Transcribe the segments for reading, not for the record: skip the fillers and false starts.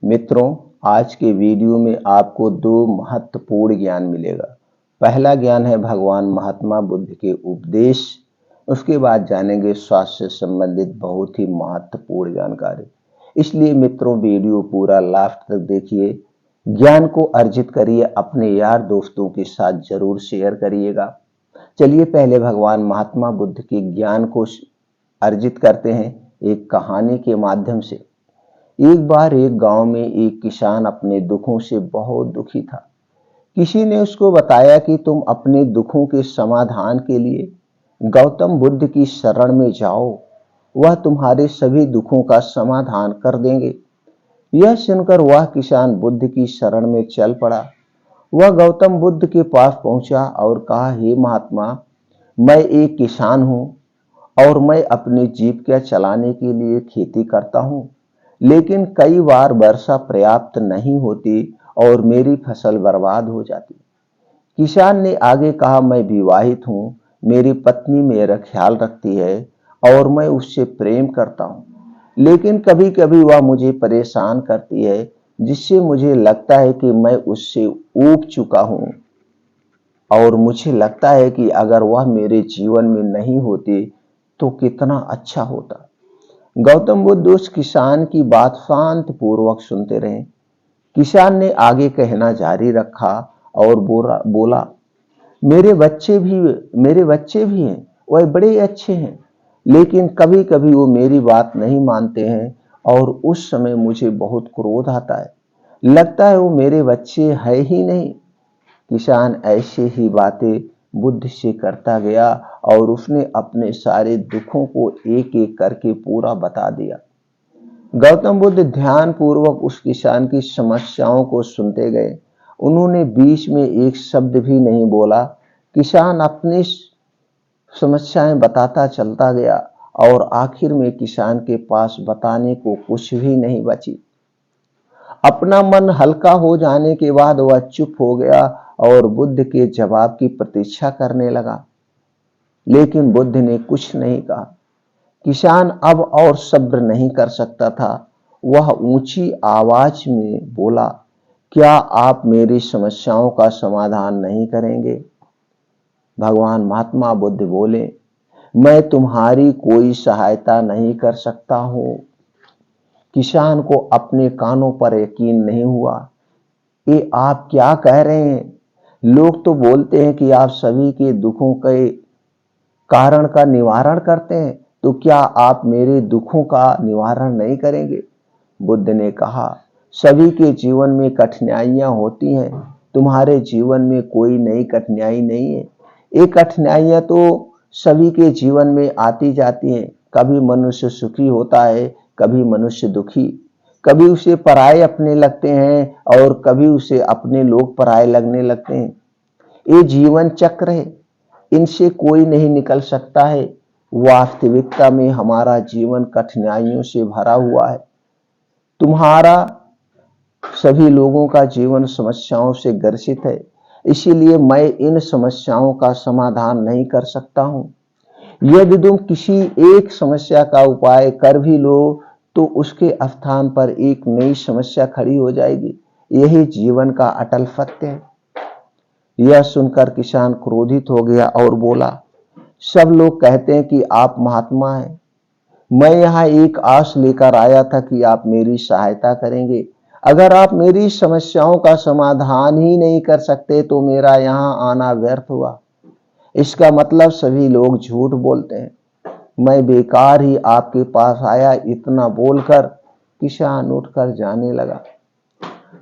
मित्रों, आज के वीडियो में आपको दो महत्वपूर्ण ज्ञान मिलेगा। पहला ज्ञान है भगवान महात्मा बुद्ध के उपदेश। उसके बाद जानेंगे स्वास्थ्य से संबंधित बहुत ही महत्वपूर्ण जानकारी। इसलिए मित्रों, वीडियो पूरा लास्ट तक देखिए, ज्ञान को अर्जित करिए, अपने यार दोस्तों के साथ जरूर शेयर करिएगा। चलिए पहले भगवान महात्मा बुद्ध के ज्ञान को अर्जित करते हैं एक कहानी के माध्यम से। एक बार एक गांव में एक किसान अपने दुखों से बहुत दुखी था। किसी ने उसको बताया कि तुम अपने दुखों के समाधान के लिए गौतम बुद्ध की शरण में जाओ, वह तुम्हारे सभी दुखों का समाधान कर देंगे। यह सुनकर वह किसान बुद्ध की शरण में चल पड़ा। वह गौतम बुद्ध के पास पहुंचा और कहा, हे महात्मा, मैं एक किसान हूं और मैं अपनी जीविका चलाने के लिए खेती करता हूं, लेकिन कई बार वर्षा पर्याप्त नहीं होती और मेरी फसल बर्बाद हो जाती। किसान ने आगे कहा, मैं विवाहित हूं, मेरी पत्नी मेरा ख्याल रखती है और मैं उससे प्रेम करता हूं, लेकिन कभी कभी वह मुझे परेशान करती है, जिससे मुझे लगता है कि मैं उससे ऊब चुका हूं और मुझे लगता है कि अगर वह मेरे जीवन में नहीं होती तो कितना अच्छा होता। गौतम बुद्ध उस किसान की बात शांत पूर्वक सुनते रहे। किसान ने आगे कहना जारी रखा और बोला, मेरे बच्चे भी हैं, वह बड़े अच्छे हैं, लेकिन कभी कभी वो मेरी बात नहीं मानते हैं और उस समय मुझे बहुत क्रोध आता है। लगता है वो मेरे बच्चे है ही नहीं। किसान ऐसे ही बातें बुद्ध से करता गया और उसने अपने सारे दुखों को एक एक करके पूरा बता दिया। गौतम बुद्ध ध्यान पूर्वक उस किसान की समस्याओं को सुनते गए। उन्होंने बीच में एक शब्द भी नहीं बोला। किसान अपनी समस्याएं बताता चलता गया और आखिर में किसान के पास बताने को कुछ भी नहीं बची। अपना मन हल्का हो जाने के बाद वह चुप हो गया और बुद्ध के जवाब की प्रतीक्षा करने लगा, लेकिन बुद्ध ने कुछ नहीं कहा। किसान अब और सब्र नहीं कर सकता था। वह ऊंची आवाज में बोला, क्या आप मेरी समस्याओं का समाधान नहीं करेंगे? भगवान महात्मा बुद्ध बोले, मैं तुम्हारी कोई सहायता नहीं कर सकता हूं। किसान को अपने कानों पर यकीन नहीं हुआ। ये आप क्या कह रहे हैं? लोग तो बोलते हैं कि आप सभी के दुखों के कारण का निवारण करते हैं, तो क्या आप मेरे दुखों का निवारण नहीं करेंगे? बुद्ध ने कहा, सभी के जीवन में कठिनाइयां होती हैं, तुम्हारे जीवन में कोई नई कठिनाई नहीं है। ये कठिनाइयां तो सभी के जीवन में आती जाती हैं। कभी मनुष्य सुखी होता है, कभी मनुष्य दुखी, कभी उसे पराये अपने लगते हैं और कभी उसे अपने लोग पराये लगने लगते हैं। ये जीवन चक्र है, इनसे कोई नहीं निकल सकता है। वास्तविकता में हमारा जीवन कठिनाइयों से भरा हुआ है। तुम्हारा सभी लोगों का जीवन समस्याओं से ग्रसित है, इसीलिए मैं इन समस्याओं का समाधान नहीं कर सकता हूं। यदि तुम किसी एक समस्या का उपाय कर भी लो तो उसके स्थान पर एक नई समस्या खड़ी हो जाएगी। यही जीवन का अटल सत्य है। यह सुनकर किसान क्रोधित हो गया और बोला, सब लोग कहते हैं कि आप महात्मा हैं। मैं यहाँ एक आस लेकर आया था कि आप मेरी सहायता करेंगे। अगर आप मेरी समस्याओं का समाधान ही नहीं कर सकते तो मेरा यहाँ आना व्यर्थ हुआ। इसका मतलब सभी लोग झूठ बोलते हैं। मैं बेकार ही आपके पास आया। इतना बोलकर किसान उठकर जाने लगा।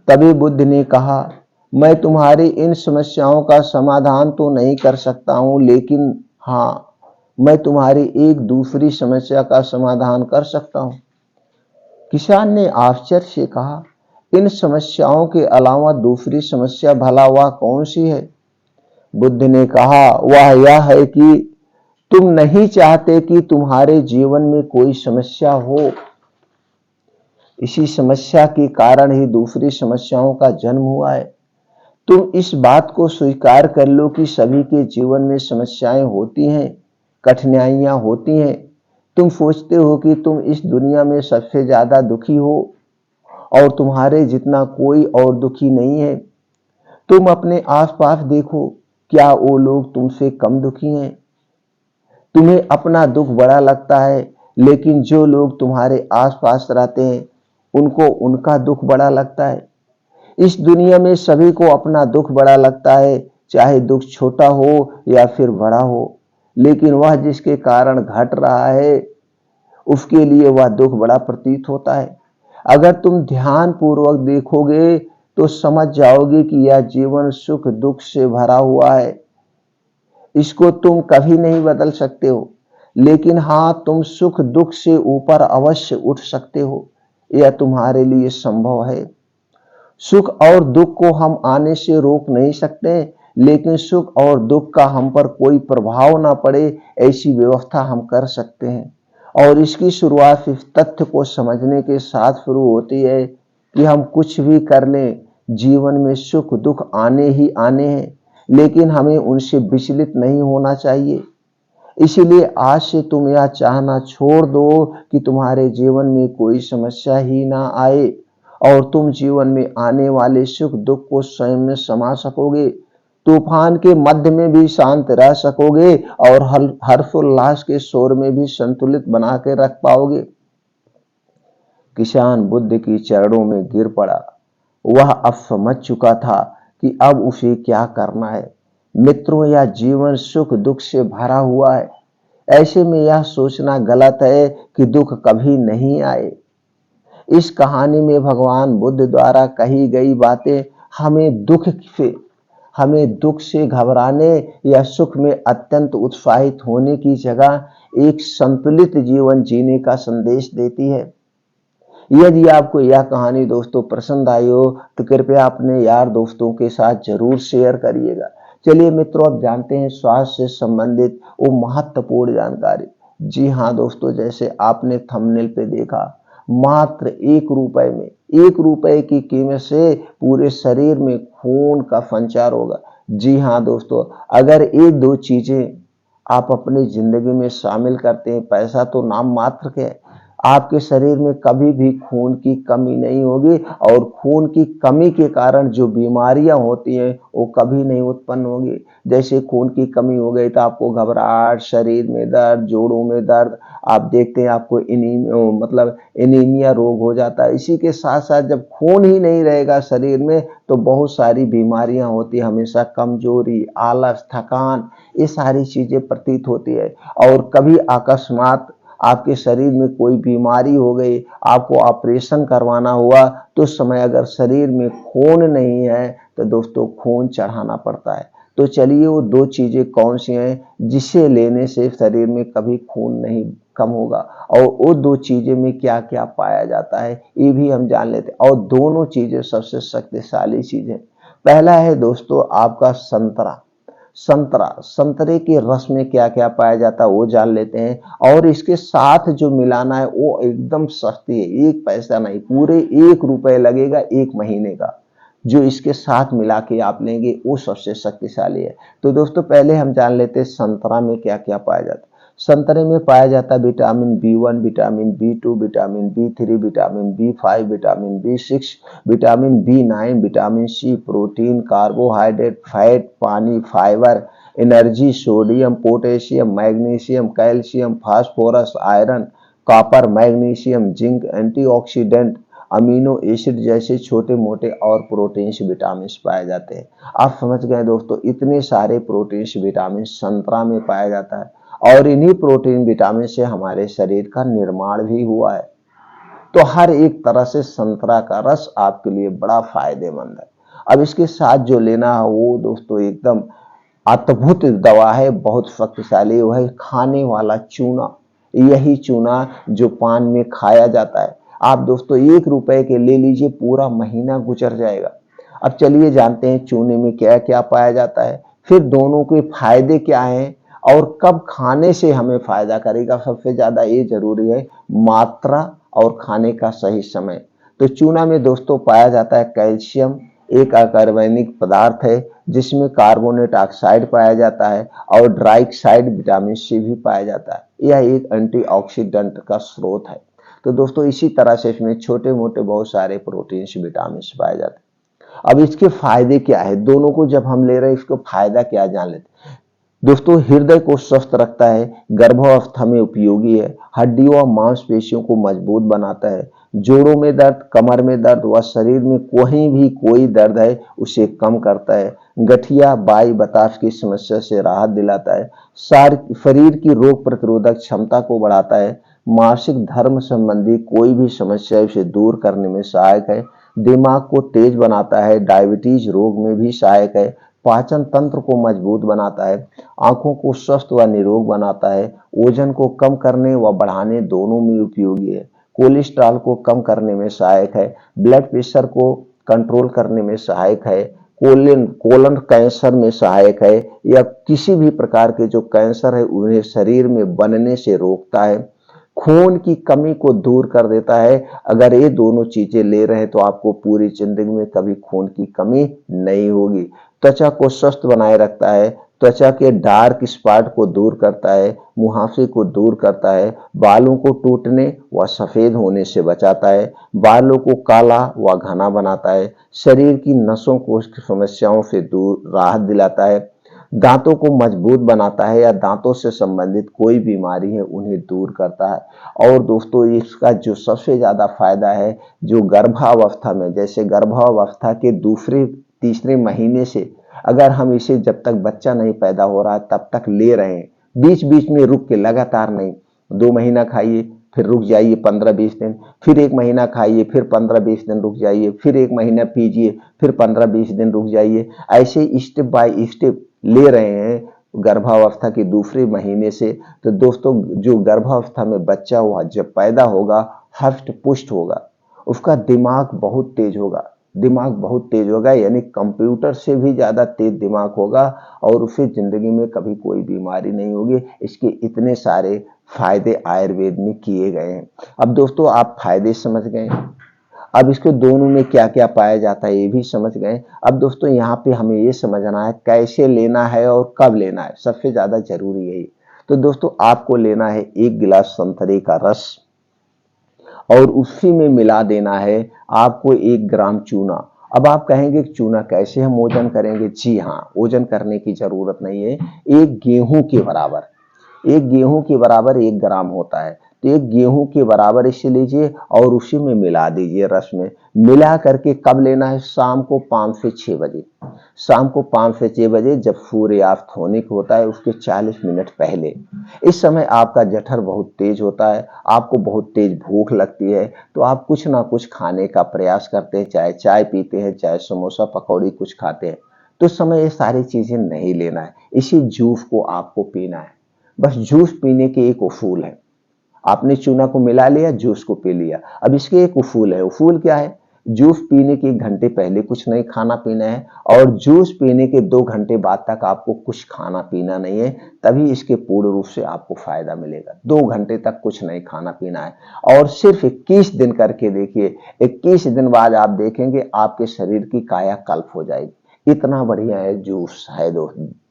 तभी बुद्ध ने कहा, मैं तुम्हारी इन समस्याओं का समाधान तो नहीं कर सकता हूं, लेकिन हाँ, मैं तुम्हारी एक दूसरी समस्या का समाधान कर सकता हूं। किसान ने आश्चर्य से कहा, इन समस्याओं के अलावा दूसरी समस्या भला वह कौन सी है? बुद्ध ने कहा, वह यह है कि तुम नहीं चाहते कि तुम्हारे जीवन में कोई समस्या हो। इसी समस्या के कारण ही दूसरी समस्याओं का जन्म हुआ है। तुम इस बात को स्वीकार कर लो कि सभी के जीवन में समस्याएं होती हैं, कठिनाइयां होती हैं। तुम सोचते हो कि तुम इस दुनिया में सबसे ज्यादा दुखी हो और तुम्हारे जितना कोई और दुखी नहीं है। तुम अपने आसपास देखो, क्या वो लोग तुमसे कम दुखी हैं? तुम्हें अपना दुख बड़ा लगता है, लेकिन जो लोग तुम्हारे आसपास रहते हैं उनको उनका दुख बड़ा लगता है। इस दुनिया में सभी को अपना दुख बड़ा लगता है, चाहे दुख छोटा हो या फिर बड़ा हो, लेकिन वह जिसके कारण घट रहा है उसके लिए वह दुख बड़ा प्रतीत होता है। अगर तुम ध्यान पूर्वक देखोगे तो समझ जाओगे कि यह जीवन सुख दुख से भरा हुआ है। इसको तुम कभी नहीं बदल सकते हो, लेकिन हाँ, तुम सुख दुख से ऊपर अवश्य उठ सकते हो। यह तुम्हारे लिए संभव है। सुख और दुख को हम आने से रोक नहीं सकते, लेकिन सुख और दुख का हम पर कोई प्रभाव ना पड़े ऐसी व्यवस्था हम कर सकते हैं। और इसकी शुरुआत इस तथ्य को समझने के साथ शुरू होती है कि हम कुछ भी कर लें, जीवन में सुख दुख आने ही आने हैं, लेकिन हमें उनसे विचलित नहीं होना चाहिए। इसीलिए आज से तुम यह चाहना छोड़ दो कि तुम्हारे जीवन में कोई समस्या ही ना आए और तुम जीवन में आने वाले सुख दुख को स्वयं में समा सकोगे। तूफान के मध्य में भी शांत रह सकोगे और हर्षोल्लास के शोर में भी संतुलित बना के रख पाओगे। किसान बुद्ध की चरणों में गिर पड़ा। वह अब समझ चुका था कि अब उसे क्या करना है। मित्रों, यह जीवन सुख दुख से भरा हुआ है। ऐसे में यह सोचना गलत है कि दुख कभी नहीं आए। इस कहानी में भगवान बुद्ध द्वारा कही गई बातें हमें दुख से घबराने या सुख में अत्यंत उत्साहित होने की जगह एक संतुलित जीवन जीने का संदेश देती है। यदि आपको यह कहानी दोस्तों पसंद आई हो तो कृपया अपने यार दोस्तों के साथ जरूर शेयर करिएगा। चलिए मित्रों, अब जानते हैं स्वास्थ्य से संबंधित वो महत्वपूर्ण जानकारी। जी हाँ दोस्तों, जैसे आपने थंबनेल पे देखा, मात्र 1 रुपए में, 1 रुपए की कीमत से पूरे शरीर में खून का संचार होगा। जी हाँ दोस्तों, अगर ये 2 चीजें आप अपनी जिंदगी में शामिल करते हैं, पैसा तो नाम मात्र के है, आपके शरीर में कभी भी खून की कमी नहीं होगी और खून की कमी के कारण जो बीमारियां होती हैं वो कभी नहीं उत्पन्न होगी। जैसे खून की कमी हो गई तो आपको घबराहट, शरीर में दर्द, जोड़ों में दर्द, आप देखते हैं आपको एनीमिया रोग हो जाता है। इसी के साथ साथ जब खून ही नहीं रहेगा शरीर में तो बहुत सारी बीमारियां होती है, हमेशा कमजोरी, आलस, थकान, ये सारी चीजें प्रतीत होती है। और कभी अकस्मात आपके शरीर में कोई बीमारी हो गई, आपको ऑपरेशन करवाना हुआ, तो उस समय अगर शरीर में खून नहीं है तो दोस्तों खून चढ़ाना पड़ता है। तो चलिए वो 2 चीजें कौन सी हैं जिसे लेने से शरीर में कभी खून नहीं कम होगा और वो 2 चीजें में क्या क्या पाया जाता है ये भी हम जान लेते हैं। और दोनों चीजें सबसे शक्तिशाली चीजें। पहला है दोस्तों आपका संतरा। संतरे के रस में क्या क्या पाया जाता है वो जान लेते हैं। और इसके साथ जो मिलाना है वो एकदम सस्ती है, 1 पैसा नहीं, पूरे 1 रुपए लगेगा 1 महीने का। जो इसके साथ मिला के आप लेंगे वो सबसे शक्तिशाली है। तो दोस्तों पहले हम जान लेते हैं संतरा में क्या क्या पाया जाता है। संतरे में पाया जाता है vitamin B1, vitamin B2, vitamin B3, vitamin B5, vitamin B6, vitamin B9, vitamin C, protein, carbohydrate, fat, पानी, fibre, energy, sodium, potassium, magnesium, calcium, phosphorus, iron, copper, magnesium, zinc, antioxidant, amino acid जैसे छोटे मोटे और proteins vitamin पाए जाते हैं। आप समझ गए दोस्तों, इतने सारे प्रोटीन्स विटामिन संतरा में पाया जाता है और इन्हीं प्रोटीन विटामिन से हमारे शरीर का निर्माण भी हुआ है। तो हर एक तरह से संतरा का रस आपके लिए बड़ा फायदेमंद है। अब इसके साथ जो लेना है वो दोस्तों एकदम अद्भुत दवा है, बहुत शक्तिशाली, वह है खाने वाला चूना। यही चूना जो पान में खाया जाता है। आप दोस्तों 1 रुपए के ले लीजिए, पूरा महीना गुजर जाएगा। अब चलिए जानते हैं चूने में क्या क्या पाया जाता है, फिर दोनों के फायदे क्या हैं और कब खाने से हमें फायदा करेगा। सबसे ज्यादा ये जरूरी है मात्रा और खाने का सही समय। तो चूना में दोस्तों पाया जाता है कैल्शियम, एक अकार्बनिक पदार्थ है जिसमें कार्बोनेट ऑक्साइड पाया जाता है और ड्राइक्साइड विटामिन C भी पाया जाता है। यह एक एंटीऑक्सीडेंट का स्रोत है। तो दोस्तों इसी तरह से इसमें छोटे मोटे बहुत सारे प्रोटीन्स विटामिन पाए जाते हैं। अब इसके फायदे क्या है, दोनों को जब हम ले रहे हैं इसको फायदा क्या जान लेते हैं। दोस्तों हृदय को स्वस्थ रखता है, गर्भावस्था में उपयोगी है, हड्डियों और मांसपेशियों को मजबूत बनाता है, जोड़ों में दर्द, कमर में दर्द व शरीर में कहीं भी कोई दर्द है उसे कम करता है, गठिया बाई बताश की समस्या से राहत दिलाता है, शरीर की रोग प्रतिरोधक क्षमता को बढ़ाता है, मासिक धर्म संबंधी कोई भी समस्या उसे दूर करने में सहायक है, दिमाग को तेज बनाता है, डायबिटीज रोग में भी सहायक है, पाचन तंत्र को मजबूत बनाता है, आंखों को स्वस्थ व निरोग बनाता है, वजन को कम करने व बढ़ाने दोनों में उपयोगी है, कोलेस्ट्रॉल को कम करने में सहायक है, ब्लड प्रेशर को कंट्रोल करने में सहायक है, कोलन कैंसर में सहायक है, या किसी भी प्रकार के जो कैंसर है उन्हें शरीर में बनने से रोकता है, खून की कमी को दूर कर देता है। अगर ये दोनों चीजें ले रहे हैं तो आपको पूरी जिंदगी में कभी खून की कमी नहीं होगी। त्वचा को स्वस्थ बनाए रखता है, त्वचा के डार्क स्पॉट को दूर करता है, मुहासे को दूर करता है, बालों को टूटने व सफेद होने से बचाता है, बालों को काला व घना बनाता है, शरीर की नसों को समस्याओं से दूर राहत दिलाता है, दांतों को मजबूत बनाता है, या दांतों से संबंधित कोई बीमारी है उन्हें दूर करता है। और दोस्तों इसका जो सबसे ज्यादा फायदा है, जो गर्भावस्था में, जैसे गर्भावस्था के दूसरे तीसरे महीने से अगर हम इसे जब तक बच्चा नहीं पैदा हो रहा तब तक ले रहे हैं, बीच बीच में रुक के, लगातार नहीं, 2 महीना खाइए फिर रुक जाइए 15-20 दिन, फिर 1 महीना खाइए फिर 15-20 दिन रुक जाइए, फिर 1 महीना पीजिए फिर 15-20 दिन रुक जाइए, ऐसे स्टेप बाय स्टेप ले रहे हैं गर्भावस्था के दूसरे महीने से। तो दोस्तों जो गर्भावस्था में बच्चा हुआ जब पैदा होगा, हष्ट पुष्ट होगा, उसका दिमाग बहुत तेज होगा, दिमाग बहुत तेज होगा, यानी कंप्यूटर से भी ज्यादा तेज दिमाग होगा, और उसे जिंदगी में कभी कोई बीमारी नहीं होगी। इसके इतने सारे फायदे आयुर्वेद में किए गए हैं। अब दोस्तों आप फायदे समझ गए, अब इसके दोनों में क्या क्या पाया जाता है ये भी समझ गए। अब दोस्तों यहाँ पे हमें ये समझना है कैसे लेना है और कब लेना है, सबसे ज्यादा जरूरी यही। तो दोस्तों आपको लेना है 1 गिलास संतरे का रस, और उसी में मिला देना है आपको 1 ग्राम चूना। अब आप कहेंगे चूना कैसे हम ओजन करेंगे? जी हाँ, ओजन करने की जरूरत नहीं है। एक गेहूं के बराबर, एक गेहूं के बराबर 1 ग्राम होता है, तो एक गेहूं के बराबर इसे लीजिए और उसी में मिला दीजिए रस में। मिला करके कब लेना है? शाम को 5 से 6 बजे। शाम को 5 से 6 बजे जब सूर्यास्त होने को होता है उसके 40 मिनट पहले। इस समय आपका जठर बहुत तेज होता है, आपको बहुत तेज भूख लगती है, तो आप कुछ ना कुछ खाने का प्रयास करते हैं, चाहे चाय पीते हैं, चाहे समोसा पकौड़ी कुछ खाते हैं। तो उस समय ये सारी चीजें नहीं लेना है, इसी जूस को आपको पीना है। बस जूस पीने के एक उसूल है, आपने चूना को मिला लिया, जूस को पी लिया। अब इसके एक उसूल है, उसूल क्या है? जूस पीने के 1 घंटे पहले कुछ नहीं खाना पीना है, और जूस पीने के 2 घंटे बाद तक आपको कुछ खाना पीना नहीं है, तभी इसके पूर्ण रूप से आपको फायदा मिलेगा। 2 घंटे तक कुछ नहीं खाना पीना है, और सिर्फ 21 दिन करके देखिए, 21 दिन बाद आप देखेंगे आपके शरीर की कायाकल्प हो जाएगी। इतना बढ़िया है जूस है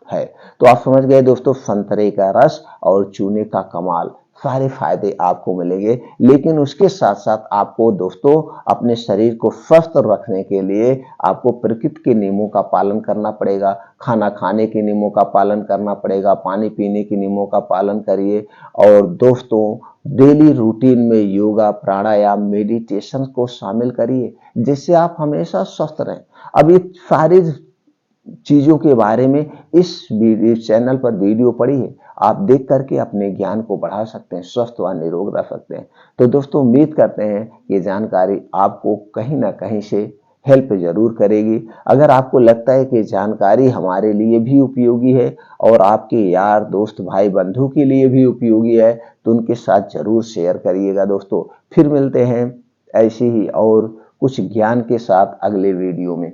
है। तो आप समझ गए दोस्तों, संतरे का रस और चूने का कमाल, सारे फायदे आपको मिलेंगे। लेकिन उसके साथ साथ आपको दोस्तों अपने शरीर को स्वस्थ रखने के लिए आपको प्रकृति के नियमों का पालन करना पड़ेगा, खाना खाने के नियमों का पालन करना पड़ेगा, पानी पीने के नियमों का पालन करिए, और दोस्तों डेली रूटीन में योगा, प्राणायाम, मेडिटेशन को शामिल करिए, जिससे आप हमेशा स्वस्थ रहें। अब ये सारी चीजों के बारे में इस चैनल पर वीडियो पड़ी है, आप देख करके अपने ज्ञान को बढ़ा सकते हैं, स्वस्थ व निरोग रह सकते हैं। तो दोस्तों उम्मीद करते हैं ये जानकारी आपको कहीं ना कहीं से हेल्प जरूर करेगी। अगर आपको लगता है कि जानकारी हमारे लिए भी उपयोगी है और आपके यार दोस्त भाई बंधु के लिए भी उपयोगी है, तो उनके साथ जरूर शेयर करिएगा। दोस्तों फिर मिलते हैं ऐसे ही और कुछ ज्ञान के साथ अगले वीडियो में।